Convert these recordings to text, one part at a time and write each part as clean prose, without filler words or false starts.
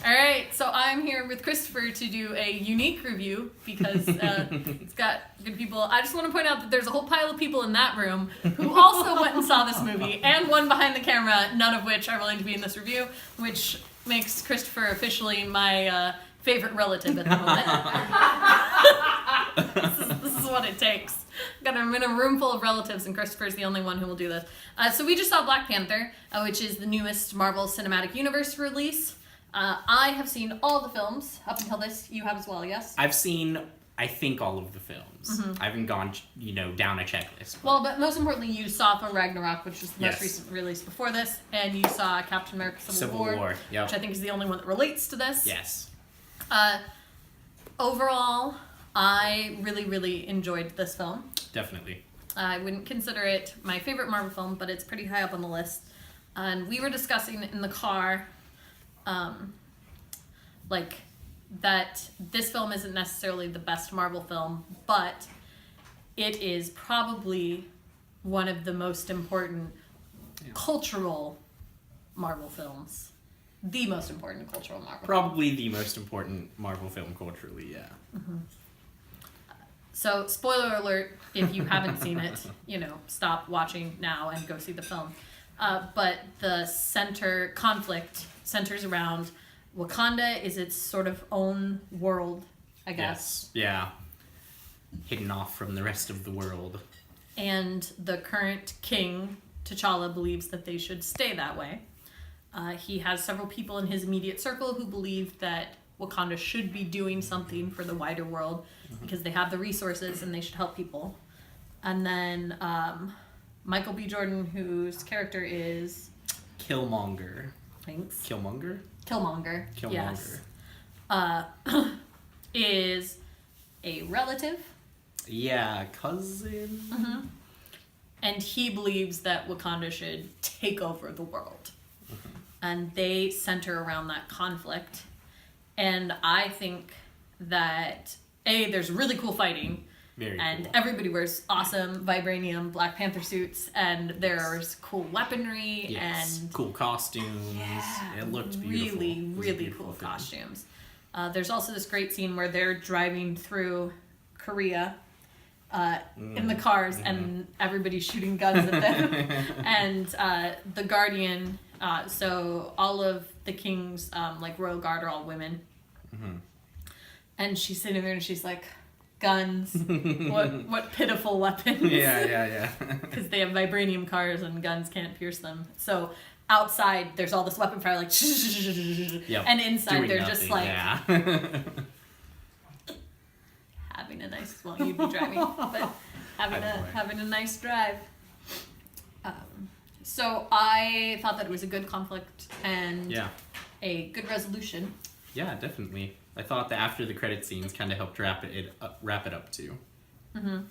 All right, so I'm here with Christopher to do a unique review because it's got good people. I just want to point out that there's a whole pile of people in that room who also went and saw this movie, and one behind the camera, none of which are willing to be in this review, which makes Christopher officially my favorite relative at the moment. This is what it takes. I'm in a room full of relatives, and Christopher's the only one who will do this. So we just saw Black Panther, which is the newest Marvel Cinematic Universe release. I have seen all the films up until this. You have as well, yes? I've seen, I think, all of the films. Mm-hmm. I haven't gone, down a checklist. Well, but most importantly, you saw Thor Ragnarok, which was the most recent release before this, and you saw Captain America Civil War, yep. Which I think is the only one that relates to this. Yes. Overall, I really, really enjoyed this film. Definitely. I wouldn't consider it my favorite Marvel film, but it's pretty high up on the list. And we were discussing in the car, that this film isn't necessarily the best Marvel film, but it is probably one of the most important cultural Marvel films. The most important cultural Marvel Probably the most important Marvel film culturally, yeah. Mm-hmm. So, spoiler alert, if you haven't seen it, stop watching now and go see the film. But the conflict centers around Wakanda is its sort of own world, I guess. Yes, yeah. Hidden off from the rest of the world. And the current king, T'Challa, believes that they should stay that way. He has several people in his immediate circle who believe that Wakanda should be doing something for the wider world because they have the resources and they should help people. And then Michael B. Jordan, whose character is... Killmonger. Thanks. Killmonger, yes. Is a relative. Yeah, cousin. Mm-hmm. And he believes that Wakanda should take over the world. Mm-hmm. And they center around that conflict. And I think that, there's really cool fighting. Very and cool. Everybody wears awesome vibranium Black Panther suits, and there's cool weaponry and cool costumes. Yeah, it looked beautiful. Really cool costumes. There's also this great scene where they're driving through Korea in the cars, and everybody's shooting guns at them. And the Guardian, so all of the king's royal guard are all women. Mm-hmm. And she's sitting there and she's like, guns, what pitiful weapons. Yeah. Because they have vibranium cars and guns can't pierce them. So outside there's all this weapon fire and inside they're just like having a nice, well, you'd be driving, but having a nice drive. So I thought that it was a good conflict and a good resolution. Yeah, definitely. I thought that after the credit scenes kind of helped wrap it up too. Mm-hmm.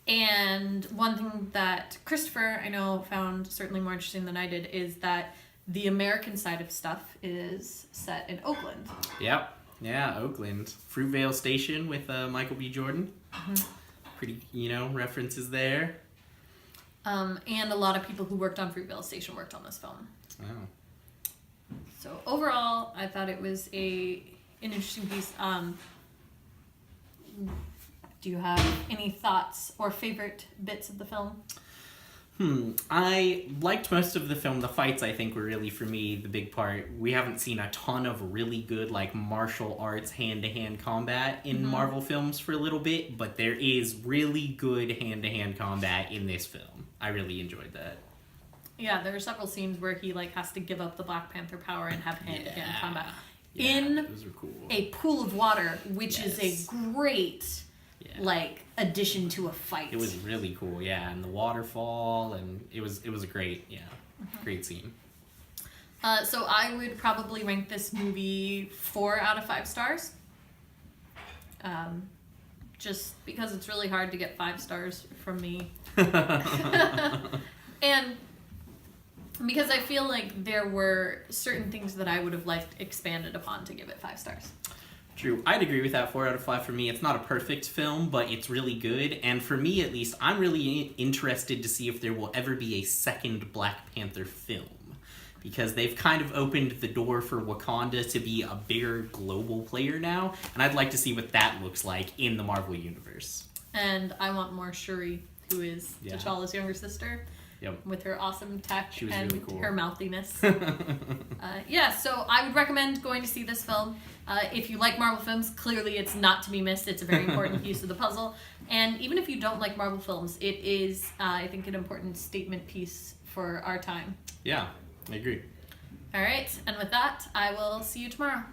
And one thing that Christopher, I know, found certainly more interesting than I did is that the American side of stuff is set in Oakland. Yep. Yeah, Oakland. Fruitvale Station with Michael B. Jordan. Mm-hmm. Pretty, references there. And a lot of people who worked on Fruitvale Station worked on this film. Oh. So overall, I thought it was an interesting piece. Do you have any thoughts or favorite bits of the film? I liked most of the film. The fights, I think, were really, for me, the big part. We haven't seen a ton of really good, martial arts hand-to-hand combat in Marvel films for a little bit, but there is really good hand-to-hand combat in this film. I really enjoyed that. Yeah, there are several scenes where he has to give up the Black Panther power and have hand-to-hand combat in those are cool. A pool of water, which is a great addition to a fight. It was really cool, and the waterfall, and it was a great great scene. So I would probably rank this movie 4 out of 5 stars. Just because it's really hard to get 5 stars from me. And because I feel like there were certain things that I would have liked expanded upon to give it 5 stars. True. I'd agree with that. 4 out of 5 for me. It's not a perfect film, but it's really good. And for me, at least, I'm really interested to see if there will ever be a second Black Panther film. because they've kind of opened the door for Wakanda to be a bigger global player now, and I'd like to see what that looks like in the Marvel Universe. And I want more Shuri, who is T'Challa's younger sister. Yep. With her awesome tech She was and really cool. her mouthiness. So I would recommend going to see this film. If you like Marvel films, clearly it's not to be missed. It's a very important piece of the puzzle. And even if you don't like Marvel films, it is, I think, an important statement piece for our time. Yeah, I agree. All right, and with that, I will see you tomorrow.